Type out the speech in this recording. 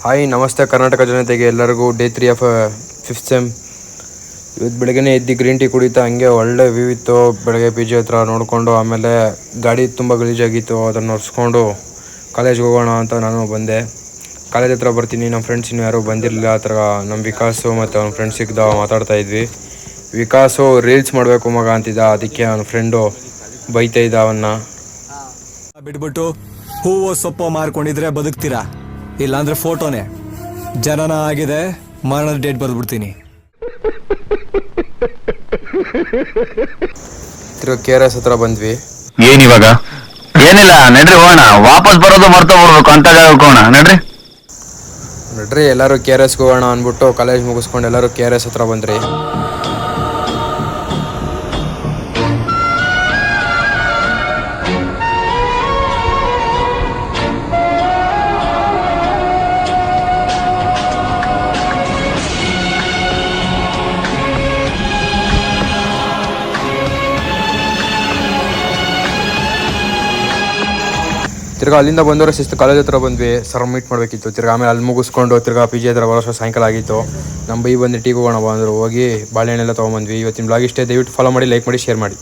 Hi ನಮಸ್ತೆ ಕರ್ನಾಟಕ ಜನತೆಗೆ ಎಲ್ಲರಿಗೂ ಡೇ 3 ಆಫ್ 5th ಸೆಮ್. ಇವತ್ತು ಬೆಳಗ್ಗೆ ಎದ್ದು ಗ್ರೀನ್ ಟೀ ಕುಡಿತಾ ಹಂಗೆ ಒಳ್ಳೆ ವ್ಯೂ ಇತ್ತು. ಬೆಳಗ್ಗೆ ಪಿ ಜಿ ಹತ್ರ ನೋಡಿಕೊಂಡು ಆಮೇಲೆ ಗಾಡಿ ತುಂಬ ಗಲೀಜಾಗಿತ್ತು, ಅದನ್ನು ಒರೆಸ್ಕೊಂಡು ಕಾಲೇಜ್ಗೆ ಹೋಗೋಣ ಅಂತ ನಾನು ಬಂದೆ. ಕಾಲೇಜ್ ಹತ್ರ ಬರ್ತೀನಿ, ನಮ್ಮ ಫ್ರೆಂಡ್ಸ್ ಇನ್ನೂ ಯಾರೂ ಬಂದಿರಲಿಲ್ಲ. ಆ ಥರ ನಮ್ಮ ವಿಕಾಸು ಮತ್ತು ಅವ್ನ ಫ್ರೆಂಡ್ಸ್ ಸಿಗ್ದ ಮಾತಾಡ್ತಾಯಿದ್ವಿ. ವಿಕಾಸು ರೀಲ್ಸ್ ಮಾಡಬೇಕು ಮಗ ಅಂತಿದ್ದ, ಅದಕ್ಕೆ ಅವನ ಫ್ರೆಂಡು ಬೈತಾ ಇದ್ದ ಅವನ್ನ. ಬಿಟ್ಬಿಟ್ಟು ಹೂವು ಸೊಪ್ಪು ಮಾರ್ಕೊಂಡಿದ್ರೆ ಬದುಕ್ತೀರಾ, ಇಲ್ಲಾಂದ್ರೆ ಫೋಟೋನೇ. ಜನನ ಆಗಿದೆ, ಮರಣದ ಡೇಟ್ ಬರ್ದ್ಬಿಡ್ತೀನಿ. KRS ಹತ್ರ ಬಂದ್ವಿ. ಏನಿವಾಗ ಏನಿಲ್ಲ, ನಡ್ರಿ ಹೋಗೋಣ. ವಾಪಸ್ ಬರೋದು ಮರ್ತ ಬಿಡ್ಬೇಕು ಅಂತ ಹೋಗೋಣ. ನಡ್ರಿ ಎಲ್ಲರೂ KRSಗೆ ಹೋಗೋಣ ಅಂದ್ಬಿಟ್ಟು ಕಾಲೇಜ್ ಮುಗಿಸ್ಕೊಂಡು ಎಲ್ಲರೂ KRS ಹತ್ರ ಬಂದ್ರಿ. ತಿರ್ಗಾ ಅಲ್ಲಿಂದ ಬಂದವರು ಶಿಸ್ತು ಕಾಲೇಜ್ ಹತ್ರ ಬಂದ್ವಿ. ಸರ್ ಮೀಟ್ ಮಾಡಬೇಕಿತ್ತು. ತಿರ್ಗಾ ಆಮೇಲೆ ಅಲ್ಲಿ ಮುಗಿಸ್ಕೊಂಡು ತಿರ್ಗಾ ಪಿ ಜಿ ಹತ್ರ ಬರೋಷ್ಟು ಸಾಯಂಕಾಲ ಆಗಿತ್ತು. ನಮ್ಮ ಬೈ ಬಂದು ಟೀಗೆ ಹೋಗೋಣ ಬಂದರು. ಹೋಗಿ ಬಾಳೆಹಣ್ಣೆಲ್ಲ ತೊಗೊಂಬಂದ್ವಿ. ಇವತ್ತಿನ ಬ್ಲಾಗ್ ಇಷ್ಟೇ. ದಯವಿಟ್ಟು ಫಾಲೋ ಮಾಡಿ, ಲೈಕ್ ಮಾಡಿ, ಶೇರ್ ಮಾಡಿ.